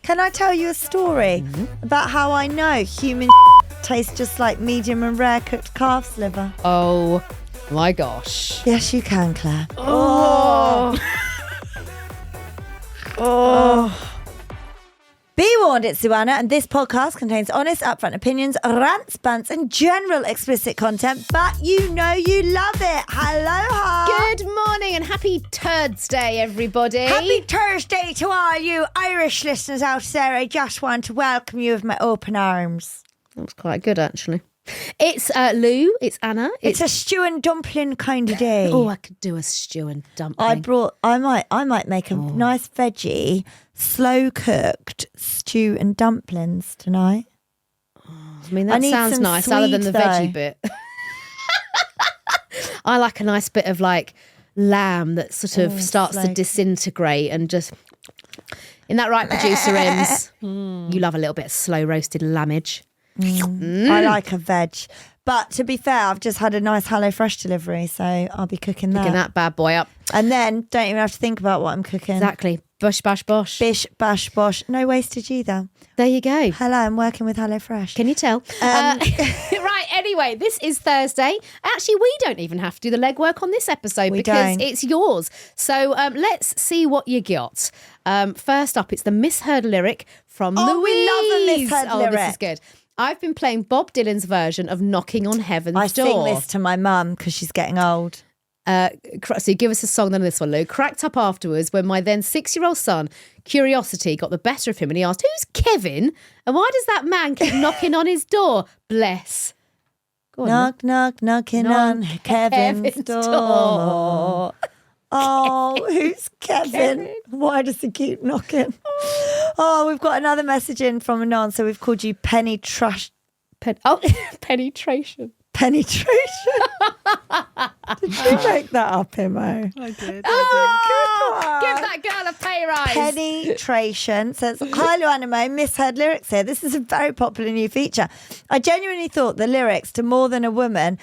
Can I tell you a story about how I know human tastes just like medium and rare cooked calf's liver? Oh my gosh. Yes, you can, Claire. Oh. Be warned, it's LuAnna, and this podcast contains honest, upfront opinions, rants, bants, and general explicit content, but you know you love it. Hello. Good morning and happy Turds Day, everybody. Happy Thursday to all you Irish listeners out there. I just want to welcome you with my open arms. That was quite good, actually. It's Lou, it's Anna. It's a stew and dumpling kind of day. Oh, I could do a stew and dumpling. I might make a nice veggie, slow cooked stew and dumplings tonight. I mean, that sounds nice, other than the veggie bit. I like a nice bit of like lamb that sort of starts to disintegrate and just in that right producer ends. You love a little bit of slow roasted lammage. I like a veg. But to be fair, I've just had a nice HelloFresh delivery, so I'll be cooking that. Cooking that bad boy up. And then don't even have to think about what I'm cooking. Exactly. Bush, bash, bosh. Bish, bash, bosh. No wastage either. There you go. Hello, I'm working with HelloFresh. Can you tell? Right, anyway, this is Thursday. Actually, we don't even have to do the legwork on this episode because it's yours. So let's see what you got. First up, it's the Misheard lyric from Louise. We love a Misheard lyric. This is good. I've been playing Bob Dylan's version of Knocking on Heaven's Door. I sing this to my mum because she's getting old. So give us a song then on this one, Lou. Cracked up afterwards when my then 6-year-old son, curiosity, got the better of him and he asked, "Who's Kevin? And why does that man keep knocking on his door? Bless." Go on, knock, knock, knocking on Kevin's door. Oh, who's Kevin? Why does he keep knocking? Oh, we've got another message in from Anon. So we've called you penetration. Penetration. Penetration. Did you make that up, Imo? I did. Oh, give that girl a pay rise. Penetration says, "Hi, LuAnna Mo, Misheard lyrics here. This is a very popular new feature. I genuinely thought the lyrics to More Than a Woman,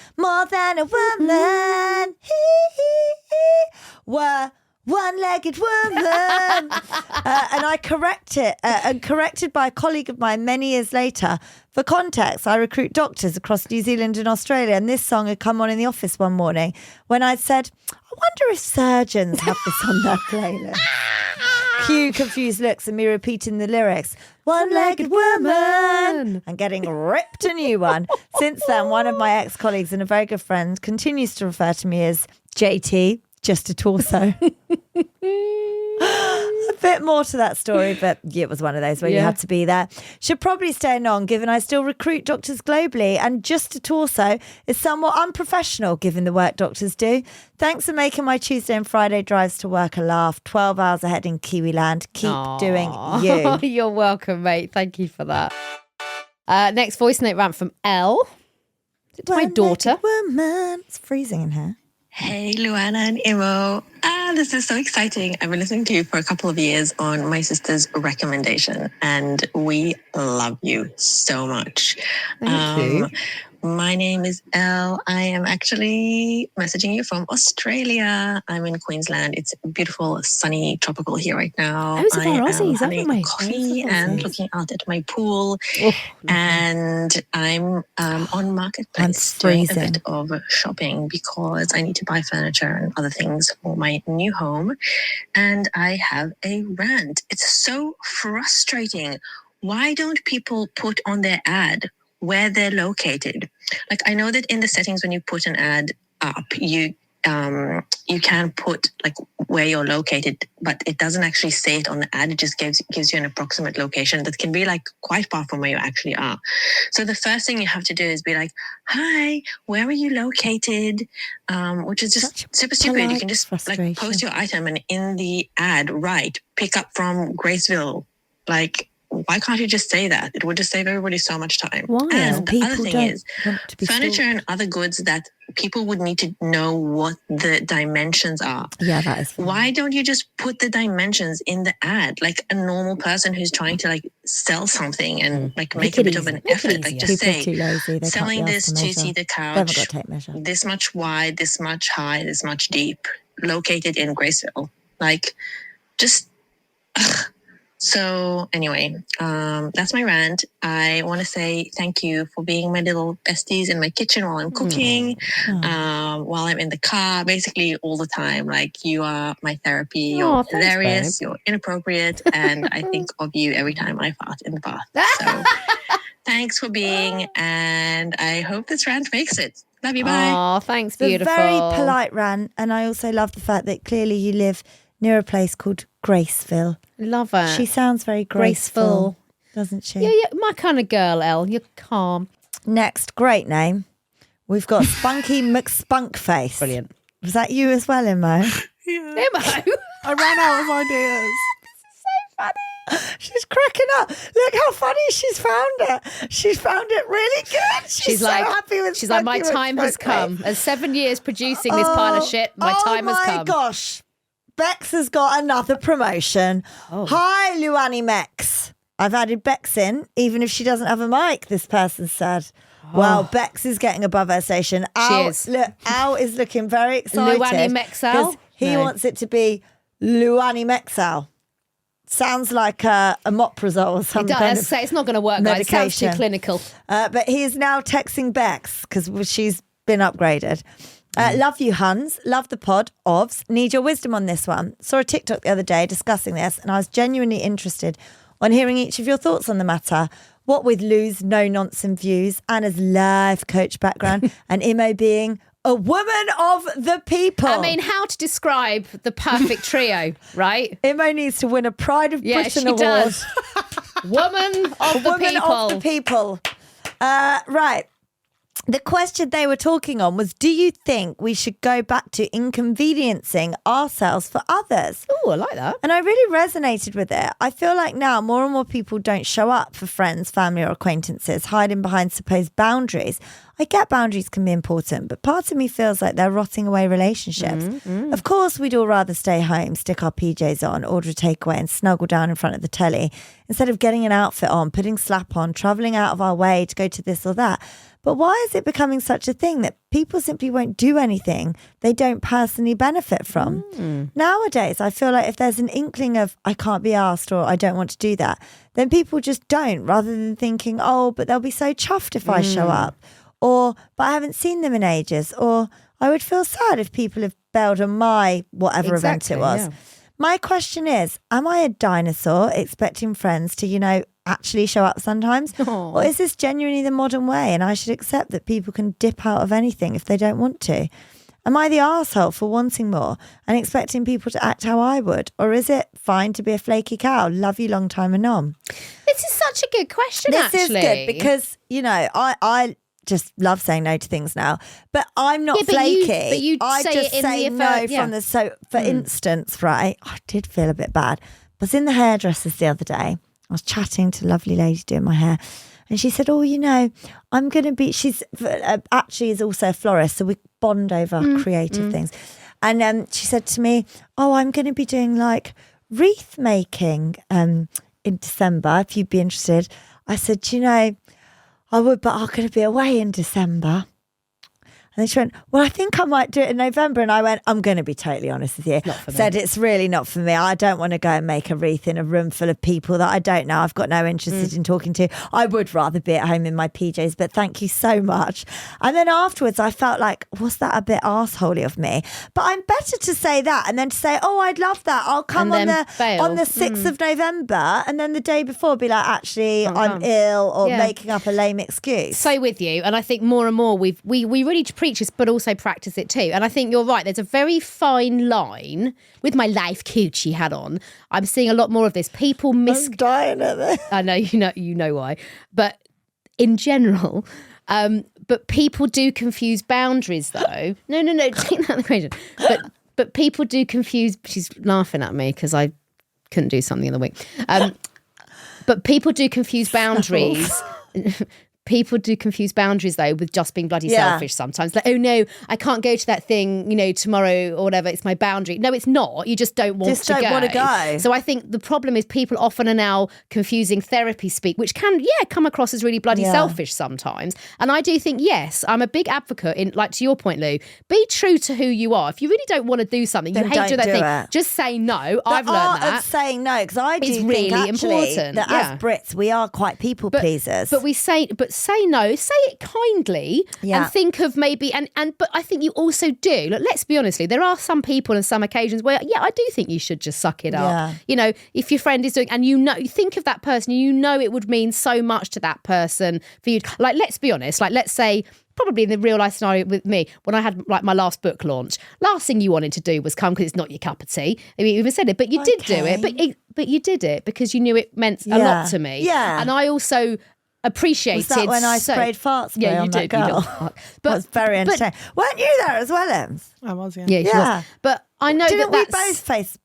were one-legged woman." And I correct it, and corrected by a colleague of mine many years later. For context, I recruit doctors across New Zealand and Australia, and this song had come on in the office one morning when I'd said, "I wonder if surgeons have this on their playlist." Cue confused looks and me repeating the lyrics, "One-legged woman," and getting ripped a new one. Since then, one of my ex-colleagues and a very good friend continues to refer to me as JT, just a torso. A bit more to that story, but it was one of those where you had to be there. Should probably stay on, given I still recruit doctors globally, and just a torso is somewhat unprofessional given the work doctors do. Thanks for making my Tuesday and Friday drives to work a laugh. 12 hours ahead in Kiwiland. Keep doing you. You're welcome, mate. Thank you for that. Next voice note rant from Elle. Is it to my daughter? Woman. It's freezing in here. Hey, LuAnna and Imo. This is so exciting. I've been listening to you for a couple of years on my sister's recommendation, and we love you so much. Thank you. My name is Elle. I am actually messaging you from Australia. I'm in Queensland. It's beautiful, sunny, tropical here right now. Those are our Aussies, having haven't we? coffee and looking out at my pool. And I'm on Marketplace doing a bit of shopping because I need to buy furniture and other things for my new home. And I have a rant. It's so frustrating. Why don't people put on their ad where they're located? Like, I know that in the settings when you put an ad up, you can put like where you're located, but it doesn't actually say it on the ad. It just gives you an approximate location that can be like quite far from where you actually are. So the first thing you have to do is be like, "Hi, where are you located?" Which is just super stupid. You can just like post your item and in the ad write, "Pick up from Graceville." Like, why can't you just say that? It would just save everybody so much time. Why? And the other thing is, furniture stored. and other goods that people would need to know what the dimensions are. Yeah, that is fun. Why don't you just put the dimensions in the ad? Like a normal person who's trying to like sell something and like make a bit of an effort. Like just say, selling this 2-seater couch, this much wide, this much high, this much deep, located in Graceville. Like, just... So anyway, that's my rant. I want to say thank you for being my little besties in my kitchen while I'm cooking, while I'm in the car, basically all the time. Like, you are my therapy. You're hilarious, you're inappropriate, and I think of you every time I fart in the bath. So thanks for being, and I hope this rant makes it. Love you, bye. Oh, thanks, beautiful. It's a very polite rant, and I also love the fact that clearly you live near a place called Graceville. Love her. She sounds very graceful, doesn't she? Yeah, my kind of girl, Elle. You're calm. Next, great name. We've got Spunky McSpunkface. Brilliant. Was that you as well, Imo? Imo. I ran out of ideas. She's cracking up. Look how funny she's found it. She's found it really good. She's so happy with She's like, my time has come. As 7 years producing this pile of shit, my time has come. Oh my gosh. Bex has got another promotion. Oh. Hi, LuAnna Mex. I've added Bex in, even if she doesn't have a mic, this person said. Oh. Well, Bex is getting above her station. Al is looking very excited. LuAnna Mexal? He wants it to be LuAnna Mexal. Sounds like a moprazole or something. It's not going to work, guys. It sounds too clinical. But he is now texting Bex because she's been upgraded. Love you, Huns. Love the pod. Ovs. Need your wisdom on this one. Saw a TikTok the other day discussing this, and I was genuinely interested on hearing each of your thoughts on the matter. What with Lou's no-nonsense views, Anna's life coach background, and Imo being a woman of the people. I mean, how to describe the perfect trio, right? Imo needs to win a Pride of Britain award. Does. Woman of the people. Right. The question they were talking on was, do you think we should go back to inconveniencing ourselves for others? Oh, I like that. And I really resonated with it. I feel like now more and more people don't show up for friends, family or acquaintances, hiding behind supposed boundaries. I get boundaries can be important, but part of me feels like they're rotting away relationships. Of course, we'd all rather stay home, stick our PJs on, order a takeaway and snuggle down in front of the telly instead of getting an outfit on, putting slap on, travelling out of our way to go to this or that. But why is it becoming such a thing that people simply won't do anything they don't personally benefit from? Nowadays, I feel like if there's an inkling of I can't be asked or I don't want to do that, then people just don't, rather than thinking, oh, but they'll be so chuffed if I show up. Or, but I haven't seen them in ages. Or I would feel sad if people have bailed on my whatever event it was. Yeah. My question is, am I a dinosaur expecting friends to, actually show up sometimes? Aww. Or is this genuinely the modern way and I should accept that people can dip out of anything if they don't want to? Am I the arsehole for wanting more and expecting people to act how I would? Or is it fine to be a flaky cow? Love you, long time anon. This is such a good question, This is good because, I just love saying no to things now, but I'm not flaky. I just say no from the for instance, right? I did feel a bit bad. I was in the hairdressers the other day. I was chatting to a lovely lady doing my hair, and she said, "Oh, I'm going to be." She's actually is also a florist, so we bond over creative things. And she said to me, "Oh, I'm going to be doing like wreath making in December. If you'd be interested." I said, I would, but I'm going to be away in December. And then she went, well, I think I might do it in November. And I went, I'm going to be totally honest with you. Said it's really not for me. I don't want to go and make a wreath in a room full of people that I don't know. I've got no interest in talking to. I would rather be at home in my PJs, but thank you so much. And then afterwards, I felt like, was that a bit arseholey of me? But I'm better to say that and then to say, oh, I'd love that. I'll come on the 6th of November. And then the day before be like, actually, I'm ill or making up a lame excuse. So with you. And I think more and more we really preach this, but also practice it too. And I think you're right. There's a very fine line with my life coochie hat on. I'm seeing a lot more of this. People I'm dying at this. I know, you know why. But in general, but people do confuse boundaries though. No, take that out of the equation. But people do confuse. She's laughing at me because I couldn't do something the other week. But people do confuse boundaries. people do confuse boundaries though with just being bloody selfish sometimes. Like, oh no, I can't go to that thing, tomorrow or whatever. It's my boundary. No, it's not. You just don't want to go. So I think the problem is people often are now confusing therapy speak, which can, come across as really bloody selfish sometimes. And I do think, yes, I'm a big advocate in, like to your point, Lou, be true to who you are. If you really don't want to do something, you hate to do that thing, just say no. I've learned that. Of saying no, because I do think really actually important that as Brits, we are quite people pleasers. But say no, say it kindly, and think of maybe but I think you also do. Look, let's be honest, there are some people and some occasions where I do think you should just suck it up. If your friend is doing, and you think of that person, it would mean so much to that person for you. Like, let's be honest, like let's say probably in the real life scenario with me, when I had like my last book launch, last thing you wanted to do was come because it's not your cup of tea. I mean, you even said it, but you did do it. But you did it because you knew it meant a lot to me. Yeah. And I also appreciated. Was that when I sprayed fart spray on that girl? But that was very entertaining. Weren't you there as well, Ems? I was, yeah. Yeah, she was. But I know Didn't we both face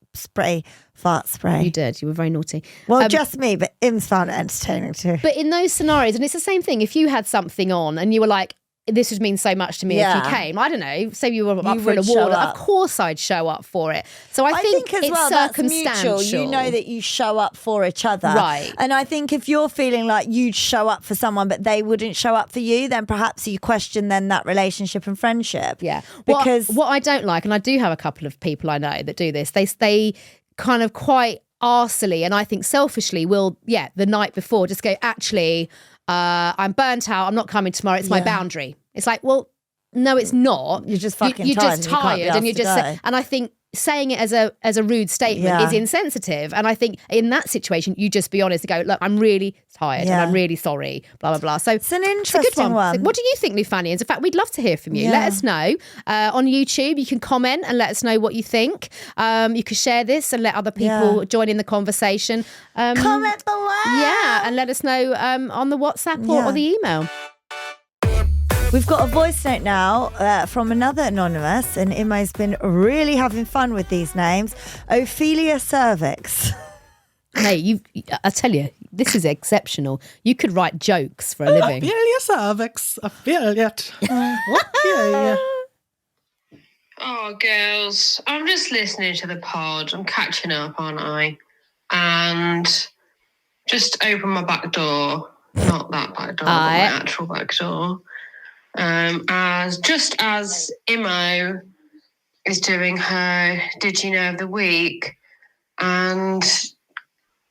fart spray? You did. You were very naughty. Well, just me, but Ems found it entertaining too. But in those scenarios, and it's the same thing, if you had something on and you were like, this would mean so much to me if you came. I don't know, say you were up for an award. Of course I'd show up for it. So I think as well, circumstantial. That's mutual. You know that you show up for each other. Right. And I think if you're feeling like you'd show up for someone but they wouldn't show up for you, then perhaps you question then that relationship and friendship. Yeah. Because what I don't like, and I do have a couple of people I know that do this, they kind of quite arsily and I think selfishly will, the night before just go, actually, I'm burnt out. I'm not coming tomorrow. It's my boundary. It's like, well, no, it's not. You're just fucking you're tired. Just tired, and you're just. And I think saying it as a rude statement is insensitive. And I think in that situation, you just be honest and go, look, I'm really tired and I'm really sorry. Blah blah blah. So it's an interesting one. So what do you think, Luffanians? In fact, we'd love to hear from you. Let us know on YouTube. You can comment and let us know what you think. You can share this and let other people join in the conversation. Comment below. Yeah, and let us know on the WhatsApp or the email. We've got a voice note now from another anonymous, and Imo's been really having fun with these names. Ophelia Cervix. Mate, I tell you, this is exceptional. You could write jokes for a living. Ophelia Cervix. Ophelia. Yeah. Oh, girls, I'm just listening to the pod. I'm catching up, aren't I? And just open my back door. Not that back door, but my actual back door. As Imo is doing her Did You Know of the Week, and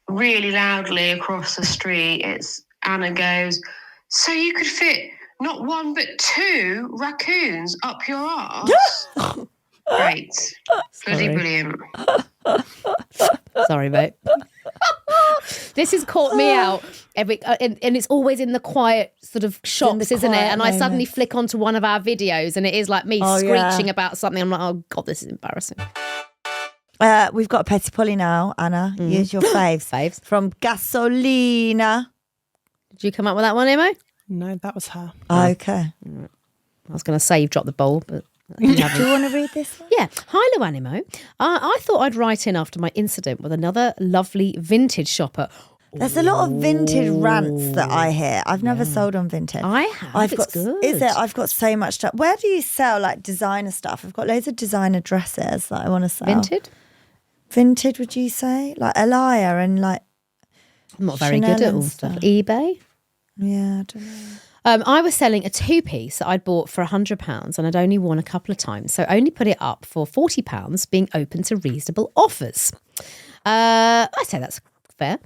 really loudly across the street, Anna goes, so you could fit not one but two raccoons up your arse? Great. Bloody brilliant. Sorry, mate. This has caught me out and it's always in the quiet sort of shops, isn't it? And I suddenly flick onto one of our videos and it is like me screeching about something. I'm like, oh God, this is embarrassing. We've got a Petty Polly now, Anna. Use your faves. Faves. From Gasolina. Did you come up with that one, Imo? No, that was her. Okay. I was going to say you've dropped the ball, but... Do you want to read this one? Yeah. Hi, LuAnna. I thought I'd write in after my incident with another lovely vintage shopper. There's a lot of vintage rants that I hear. I've never sold on Vinted. I have. It's good. Is it? I've got so much stuff. Where do you sell like designer stuff? I've got loads of designer dresses that I want to sell. Vinted, would you say? Like Elia and like I'm not very good at all stuff. eBay? Yeah, I don't know. I was selling a two-piece that I'd bought for £100 and I'd only worn a couple of times, so only put it up for £40, being open to reasonable offers. I say that's fair,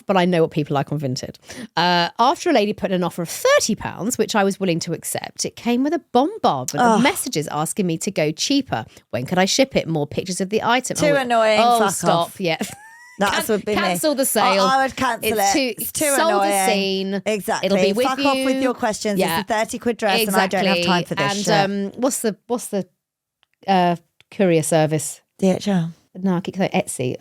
but I know what people like on Vinted. After a lady put an offer of £30, which I was willing to accept, it came with a bombardment of messages asking me to go cheaper. When could I ship it? More pictures of the item. Too annoying. Oh, stop. Off. Yeah. That would be cancel the sale. I would cancel it. It's too sold annoying. The scene. Exactly. It'll be with Fuck you. off with your questions. Yeah. It's a 30 quid dress and I don't have time for this shit. What's the courier service? DHL. No, I keep saying Etsy.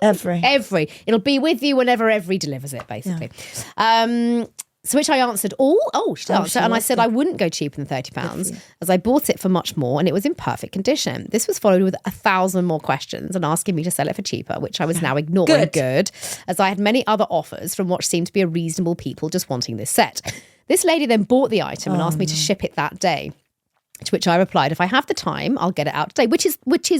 Every. It'll be with you whenever Every delivers it, basically. Yeah. So which I answered, she answered, and I said I wouldn't go cheaper than £30 as I bought it for much more and it was in perfect condition. This was followed with 1,000 more questions and asking me to sell it for cheaper, which I was now ignoring, good, as I had many other offers from what seemed to be a reasonable people just wanting this set. This lady then bought the item and asked me to ship it that day. To which I replied, if I have the time, I'll get it out today, which is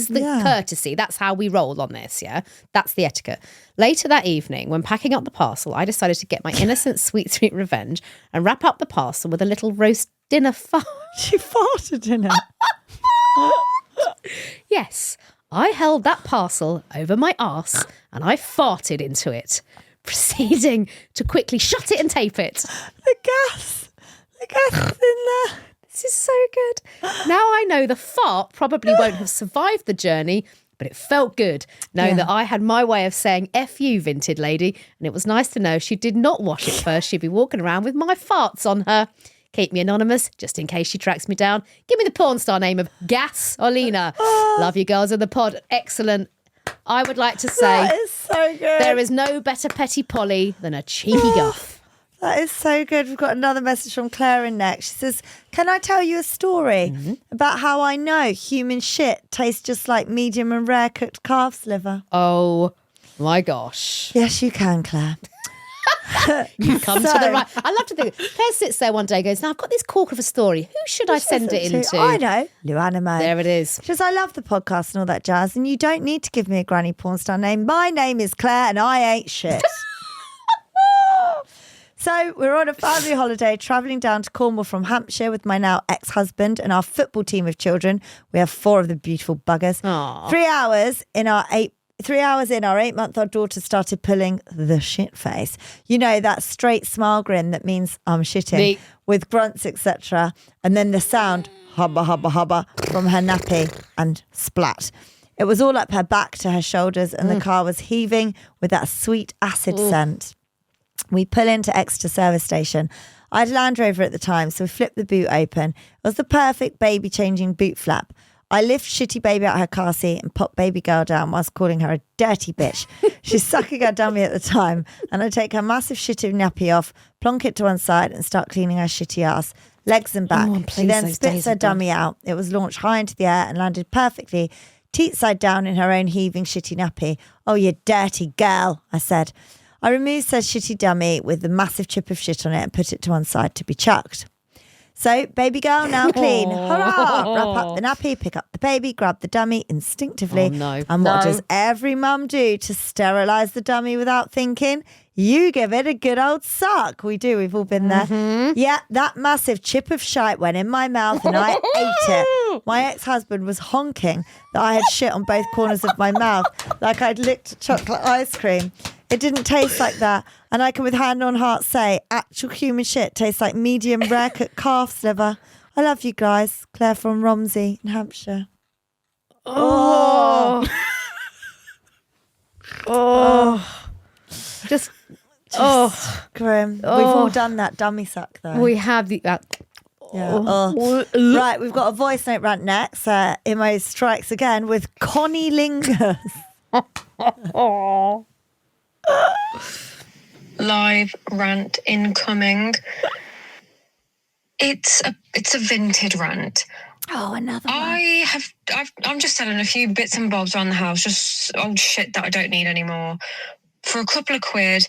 the courtesy. That's how we roll on this, yeah? That's the etiquette. Later that evening, when packing up the parcel, I decided to get my innocent sweet revenge and wrap up the parcel with a little roast dinner fart. She farted in it. Yes, I held that parcel over my arse and I farted into it, proceeding to quickly shut it and tape it. The gas is in there. This is so good. Now I know the fart probably won't have survived the journey, but it felt good knowing that I had my way of saying F you, Vinted lady, and it was nice to know she did not wash it first. She'd be walking around with my farts on her. Keep me anonymous, just in case she tracks me down. Give me the porn star name of Gasolina. Love you girls in the pod. Excellent. I would like to say That is so good. there is no better petty Polly than a cheeky guff. That is so good. We've got another message from Claire in next. She says, can I tell you a story about how I know human shit tastes just like medium and rare cooked calf's liver? Oh my gosh. Yes, you can, Claire. You come to the right. I love to think. Claire sits there one day and goes, now I've got this cork of a story. Who should I send it into? I know. LuAnna May. There it is. She says, I love the podcast and all that jazz, and you don't need to give me a granny porn star name. My name is Claire and I ain't shit. So we're on a family holiday travelling down to Cornwall from Hampshire with my now ex-husband and our football team of children. We have 4 of the beautiful buggers. Aww. 3 hours in, our 8-month-old daughter started pulling the shit face. You know, that straight smile grin that means I'm shitting, with grunts, etc. And then the sound, hubba, hubba, hubba, from her nappy and splat. It was all up her back to her shoulders and the car was heaving with that sweet acid scent. We pull into Exeter service station. I had a Land Rover at the time, so we flipped the boot open. It was the perfect baby changing boot flap. I lift shitty baby out her car seat and pop baby girl down whilst calling her a dirty bitch. She's sucking her dummy at the time, and I take her massive shitty nappy off, plonk it to one side and start cleaning her shitty ass, legs and back. She then spits her dummy out. It was launched high into the air and landed perfectly, teat side down in her own heaving shitty nappy. Oh, you dirty girl, I said. I removed said shitty dummy with the massive chip of shit on it and put it to one side to be chucked. So, baby girl, now clean. Hurrah! Wrap up the nappy, pick up the baby, grab the dummy instinctively. Oh, no. And what does every mum do to sterilise the dummy without thinking? You give it a good old suck. We do. We've all been there. Yeah, that massive chip of shite went in my mouth and I ate it. My ex-husband was honking that I had shit on both corners of my mouth like I'd licked chocolate ice cream. It didn't taste like that. And I can with hand on heart say actual human shit tastes like medium rare cooked calf's liver. I love you guys. Claire from Romsey in Hampshire. Oh. Just grim. We've all done that dummy suck though. We have the... Yeah. Right, we've got a voice note rant next. Imo strikes again with Connie Lingers. Live rant incoming. It's a Vinted rant. Oh, another one. I'm just selling a few bits and bobs around the house, just old shit that I don't need anymore, for a couple of quid.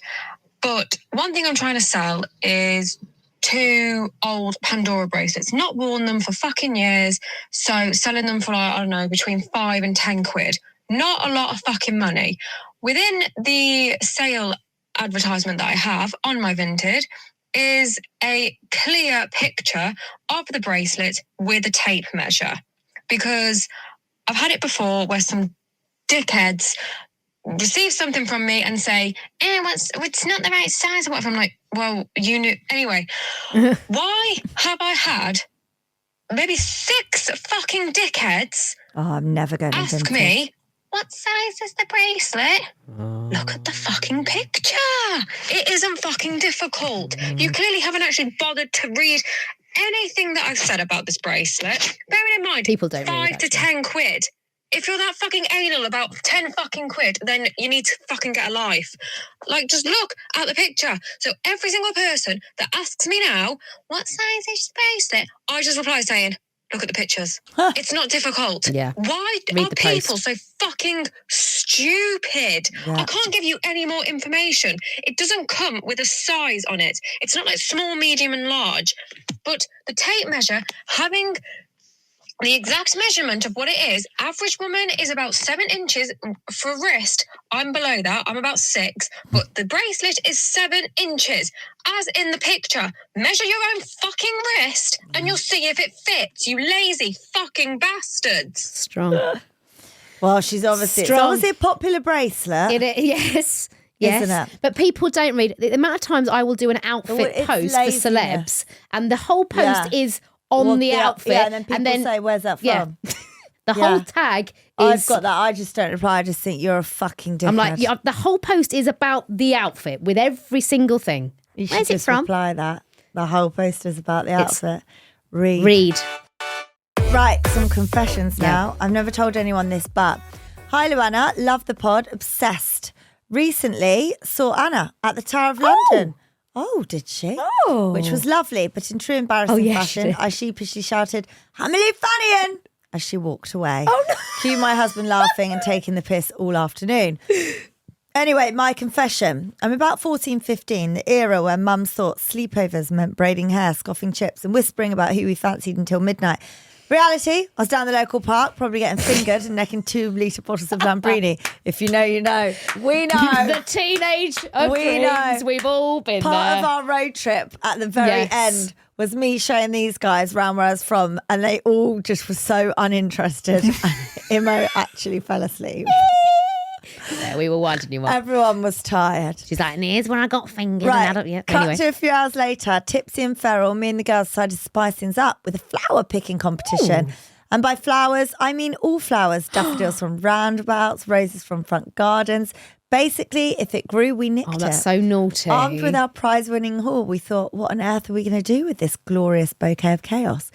But one thing I'm trying to sell is 2 old Pandora bracelets. Not worn them for fucking years, so selling them for, like, I don't know, between 5 and 10 quid. Not a lot of fucking money. Within the sale advertisement that I have on my Vinted is a clear picture of the bracelet with a tape measure. Because I've had it before where some dickheads receive something from me and say, it's not the right size or whatever. I'm like, well, you knew. Anyway, why have I had maybe 6 fucking dickheads I'm never going to ask me, what size is the bracelet? Look at the fucking picture. It isn't fucking difficult. You clearly haven't actually bothered to read anything that I've said about this bracelet. Bearing in mind, People don't 5 read, to 10 quid. If you're that fucking anal about 10 fucking quid, then you need to fucking get a life. Like, just look at the picture. So every single person that asks me now, what size is the bracelet? I just reply saying, Look at the pictures. It's not difficult. Yeah. Why Read are the people post. so fucking stupid? Yeah. I can't give you any more information. It doesn't come with a size on it. It's not like small, medium, and large. But the tape measure, having the exact measurement of what it is, average woman is about 7 inches for wrist. I'm below that. I'm about 6. But the bracelet is 7 inches. As in the picture, measure your own fucking wrist and you'll see if it fits, you lazy fucking bastards. Strong. Well, she's obviously, it's Strong. obviously a popular bracelet. Yes. Yes, Isn't it? But people don't read. The amount of times I will do an outfit it's post laziness. for celebs, and the whole post is on Well, the outfit. Yeah, and then people say, where's that from? Yeah. The whole tag I've is. got that. I just don't reply. I just think you're a fucking dickhead. I'm like, yeah, the whole post is about the outfit with every single thing. You should Where's it just from? reply that. The whole post is about the outfit. Read. Right, some confessions now. I've never told anyone this, but hi, LuAnna. Love the pod. Obsessed. Recently saw Anna at the Tower of London. Oh, did she? Oh. Which was lovely, but in true embarrassing yes, she fashion, did. I sheepishly shouted, I'm a Luffanian, as she walked away. Oh, no. Cue my husband laughing and taking the piss all afternoon. Anyway, my confession. I'm about 14, 15, the era where mums thought sleepovers meant braiding hair, scoffing chips and whispering about who we fancied until midnight. Reality, I was down the local park, probably getting fingered and necking 2-litre bottles of Lambrini. If you know, you know. We know. The teenage of We dreams. know. We've all been Part there. of our road trip at the very Yes. end was me showing these guys round where I was from, and they all just were so uninterested. Imo actually fell asleep. Yeah, we were winding you up. Everyone was tired. She's like, and here's when I got fingered. Right, And I don't, yeah. cut Anyway. to a few hours later, tipsy and feral, me and the girls decided to spice things up with a flower picking competition. And by flowers, I mean all flowers, daffodils from roundabouts, roses from front gardens. Basically, if it grew, we nicked Oh, it. that's so naughty. Armed with our prize-winning haul, we thought, what on earth are we going to do with this glorious bouquet of chaos?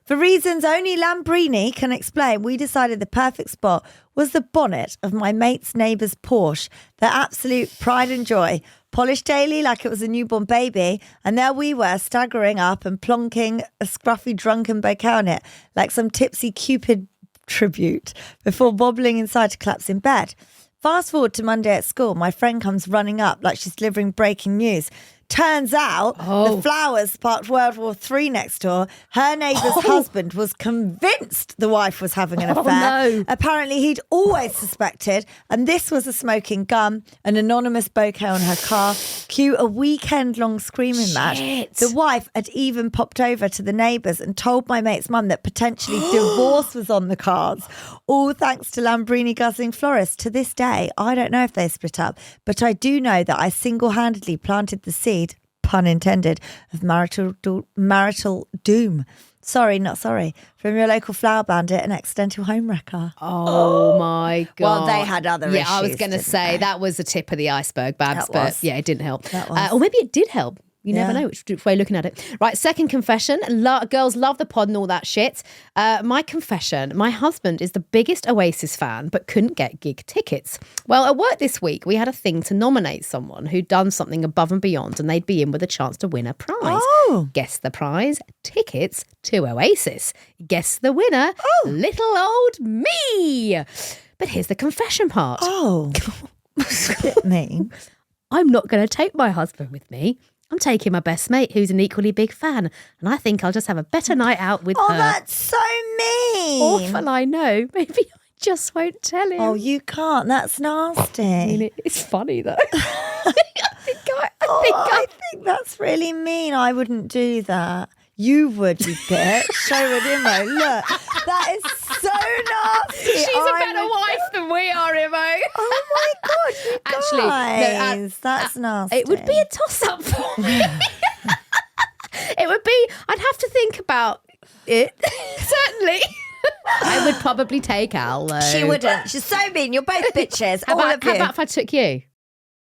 For reasons only Lambrini can explain, we decided the perfect spot was the bonnet of my mate's neighbour's Porsche, their absolute pride and joy, polished daily like it was a newborn baby, and there we were staggering up and plonking a scruffy drunken bouquet on it like some tipsy Cupid tribute before wobbling inside to collapse in bed. Fast forward to Monday at school, my friend comes running up like she's delivering breaking news. Turns out the flowers sparked World War III next door. Her neighbour's husband was convinced the wife was having an affair. no. Apparently he'd always suspected, and this was a smoking gun, an anonymous bouquet on her car, cue a weekend-long screaming match. The wife had even popped over to the neighbours and told my mate's mum that potentially divorce was on the cards. All thanks to Lambrini guzzling florists. To this day, I don't know if they split up, but I do know that I single-handedly planted the seed, pun intended, of marital doom. Sorry, not sorry. From your local flower bandit and accidental homewrecker. Oh my God. Well, they had other issues. Yeah, I was going to didn't say they? that was the tip of the iceberg, Babs, That but was. yeah, it didn't help. That was. Or maybe it did help. You never Yeah. know which way looking at it. Right, second confession. Girls love the pod and all that shit. My confession, my husband is the biggest Oasis fan but couldn't get gig tickets. Well, at work this week, we had a thing to nominate someone who'd done something above and beyond and they'd be in with a chance to win a prize. Oh. Guess the prize? Tickets to Oasis. Guess the winner? Little old me. But here's the confession part. Oh, bit mean. I'm not going to take my husband with me. I'm taking my best mate, who's an equally big fan, and I think I'll just have a better night out with Oh, her. that's so mean. Awful, I know. Maybe I just won't tell him. Oh, you can't. That's nasty. I mean, it's funny though. I think that's really mean. I wouldn't do that. You would, you bitch. So would Imo. Look, that is so nasty. She's a better wife than we are, Imo. Oh my God, you Actually, no, guys. That's nasty. It would be a toss-up for me. It would be. I'd have to think about it. Certainly. I would probably take Al, though. She wouldn't. She's so mean. You're both bitches. How all about, of you. how about if I took you?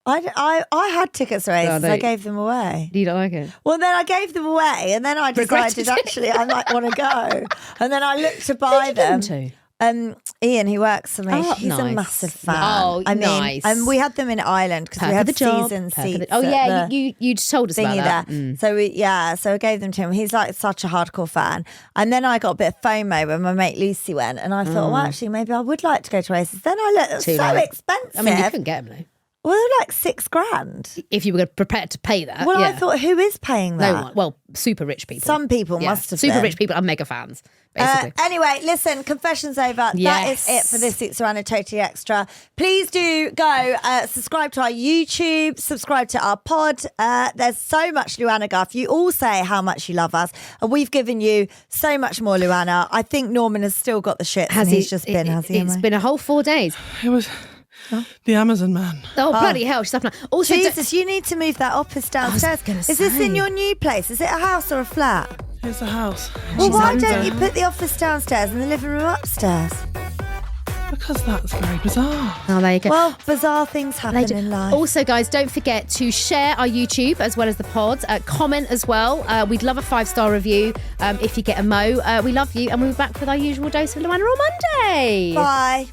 I had tickets to Oasis. no. I gave them away. You don't like it? Well, then I gave them away, and then I decided Regretted it. actually I might want to go. And then I looked to buy Did you give them. them to? Ian, who works for me, Oh, he's a nice. massive fan. Oh, I mean, nice. And we had them in Ireland because we Perk had of the job. season Perk of seats. the- Oh yeah, at the you told us about thingy that. there. So I gave them to him. He's like such a hardcore fan. And then I got a bit of FOMO when my mate Lucy went, and I thought, well, actually, maybe I would like to go to Oasis. Then I looked, it was Too so late. expensive. I mean, you couldn't get them though. Well, they were like $6,000. If you were prepared to pay that. Well, yeah. I thought, who is paying that? No one. Well, super rich people. Some people Yeah. must have super been. rich people are mega fans, basically. Anyway, listen, confessions over. That is it for this week's LuAnna Totally Extra. Please do go subscribe to our YouTube, subscribe to our pod. There's so much LuAnna guff. You all say how much you love us, and we've given you so much more LuAnna. I think Norman has still got the shit. He's just been, has he? It's been a whole 4 days. It was the Amazon man. Oh, bloody hell. She's up now. Also, Jesus, you need to move that office downstairs. gonna Is this in say. your new place? Is it a house or a flat? Here's the house. Well, why under. don't you put the office downstairs and the living room upstairs? Because that's very bizarre. Oh, there you go. Well, bizarre things happen in life. Also, guys, don't forget to share our YouTube as well as the pod. Comment as well. We'd love a 5-star review if you get a mo. We love you, and we'll be back with our usual dose of LuAnna on Monday. Bye.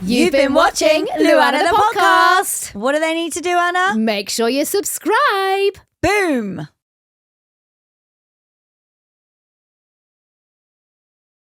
You've been watching LuAnna the podcast. What do they need to do, Anna? Make sure you subscribe. Boom.